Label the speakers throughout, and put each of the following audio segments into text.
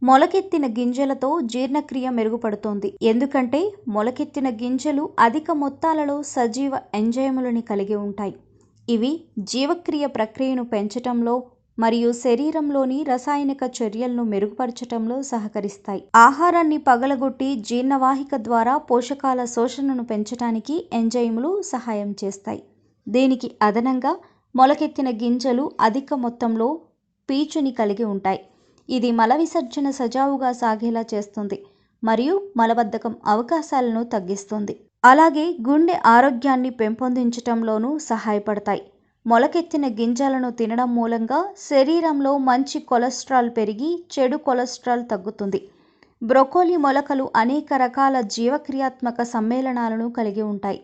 Speaker 1: మొలకెత్తిన గింజలతో జీర్ణక్రియ మెరుగుపడుతోంది. ఎందుకంటే మొలకెత్తిన గింజలు అధిక మొత్తాలలో సజీవ ఎంజైములను కలిగి ఉంటాయి. ఇవి జీవక్రియ ప్రక్రియను పెంచటంలో మరియు శరీరంలోని రసాయనిక చర్యలను మెరుగుపరచటంలో సహకరిస్తాయి. ఆహారాన్ని పగలగొట్టి జీర్ణవాహిక ద్వారా పోషకాల శోషణను పెంచడానికి ఎంజైములు సహాయం చేస్తాయి. దీనికి అదనంగా మొలకెత్తిన గింజలు అధిక మొత్తంలో పీచుని కలిగి ఉంటాయి. ఇది మల విసర్జన సజావుగా సాగేలా చేస్తుంది మరియు మలబద్ధకం అవకాశాలను తగ్గిస్తుంది. అలాగే గుండె ఆరోగ్యాన్ని పెంపొందించటంలోనూ సహాయపడతాయి. మొలకెత్తిన గింజలను తినడం మూలంగా శరీరంలో మంచి కొలెస్ట్రాల్ పెరిగి చెడు కొలెస్ట్రాల్ తగ్గుతుంది. బ్రొకోలి మొలకలు అనేక రకాల జీవక్రియాత్మక సమ్మేళనాలను కలిగి ఉంటాయి.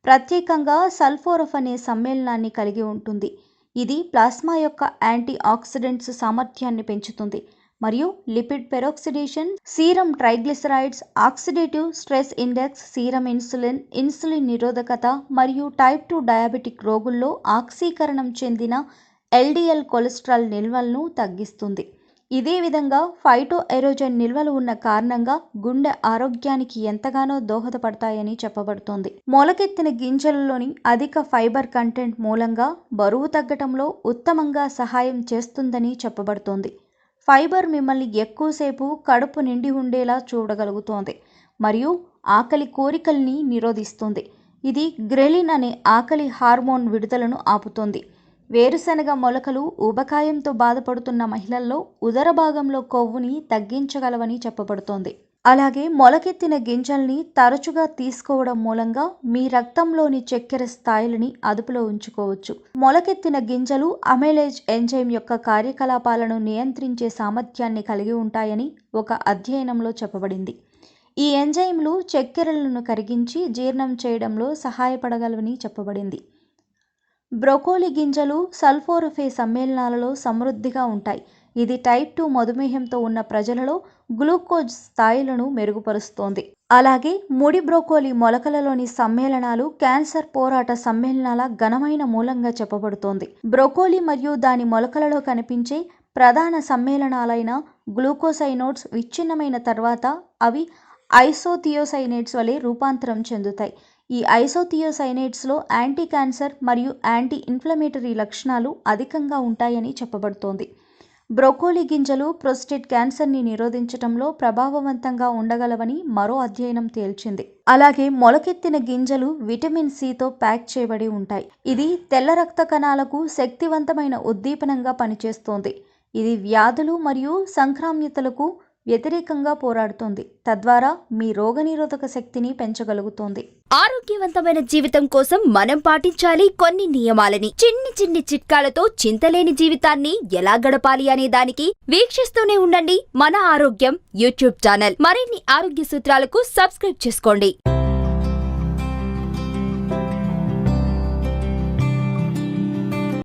Speaker 1: ప్రత్యేకంగా సల్ఫోరఫ్ అనే సమ్మేళనాన్ని కలిగి ఉంటుంది. ఇది ప్లాస్మా యొక్క యాంటీ ఆక్సిడెంట్స్ సామర్థ్యాన్ని పెంచుతుంది మరియు lipid peroxidation, serum triglycerides, oxidative stress index, serum insulin, insulin నిరోధకత మరియు టైప్ 2 డయాబెటిక్ రోగుల్లో ఆక్సీకరణం చెందిన ఎల్డిఎల్ కొలెస్ట్రాల్ నిల్వలను తగ్గిస్తుంది. ఇదే విధంగా ఫైటో ఎరోజెన్ నిల్వలు ఉన్న కారణంగా గుండె ఆరోగ్యానికి ఎంతగానో దోహదపడతాయని చెప్పబడుతోంది. మొలకెత్తిన గింజలలోని అధిక ఫైబర్ కంటెంట్ మూలంగా బరువు తగ్గటంలో ఉత్తమంగా సహాయం చేస్తుందని చెప్పబడుతోంది. ఫైబర్ మిమ్మల్ని ఎక్కువసేపు కడుపు నిండి ఉండేలా చూడగలుగుతోంది మరియు ఆకలి కోరికల్ని నిరోధిస్తుంది. ఇది గ్రెలిన్ అనే ఆకలి హార్మోన్ విడుదలను ఆపుతుంది. వేరుశనగ మొలకలు ఊబకాయంతో బాధపడుతున్న మహిళల్లో ఉదర భాగంలో కొవ్వుని తగ్గించగలవని చెప్పబడుతోంది. అలాగే మొలకెత్తిన గింజల్ని తరచుగా తీసుకోవడం మూలంగా మీ రక్తంలోని చక్కెర స్థాయిలని అదుపులో ఉంచుకోవచ్చు. మొలకెత్తిన గింజలు అమైలేజ్ ఎంజైమ్ యొక్క కార్యకలాపాలను నియంత్రించే సామర్థ్యాన్ని కలిగి ఉంటాయని ఒక అధ్యయనంలో చెప్పబడింది. ఈ ఎంజైమ్లు చక్కెరలను కరిగించి జీర్ణం చేయడంలో సహాయపడగలవని చెప్పబడింది. బ్రొకోలి గింజలు సల్ఫోరఫే సమ్మేళనాలలో సమృద్ధిగా ఉంటాయి. ఇది టైప్ 2 మధుమేహంతో ఉన్న ప్రజలలో గ్లూకోజ్ స్థాయిలను మెరుగుపరుస్తోంది. అలాగే ముడి బ్రొకోలి మొలకలలోని సమ్మేళనాలు క్యాన్సర్ పోరాట సమ్మేళనాల ఘనమైన మూలంగా చెప్పబడుతోంది. బ్రొకోలి మరియు దాని మొలకలలో కనిపించే ప్రధాన సమ్మేళనాలైన గ్లూకోసైనోడ్స్ విచ్ఛిన్నమైన తర్వాత అవి ఐసోథియోసైనేట్స్ వలె రూపాంతరం చెందుతాయి. ఈ ఐసోథియోసైనేట్స్లో యాంటీ క్యాన్సర్ మరియు యాంటీ ఇన్ఫ్లమేటరీ లక్షణాలు అధికంగా ఉంటాయని చెప్పబడుతోంది. బ్రొకోలి గింజలు ప్రోస్టేట్ క్యాన్సర్ని నిరోధించడంలో ప్రభావవంతంగా ఉండగలవని మరో అధ్యయనం తేల్చింది. అలాగే మొలకెత్తిన గింజలు విటమిన్ సితో ప్యాక్ చేయబడి ఉంటాయి. ఇది తెల్ల రక్త కణాలకు శక్తివంతమైన ఉద్దీపనంగా పనిచేస్తోంది. ఇది వ్యాధులు మరియు సంక్రామ్యతలకు వ్యతిరేకంగా పోరాడుతోంది, తద్వారా మీ రోగనిరోధక శక్తిని పెంచగలుగుతోంది.
Speaker 2: ఆరోగ్యవంతమైన జీవితం కోసం మనం పాటించాలి కొన్ని నియమాలని. చిన్ని చిన్ని చిట్కాలతో చింతలేని జీవితాన్ని ఎలా గడపాలి అనే దానికి వీక్షిస్తూనే ఉండండి మన ఆరోగ్యం యూట్యూబ్ ఛానల్. మరిన్ని ఆరోగ్య సూత్రాలకు సబ్స్క్రైబ్ చేసుకోండి.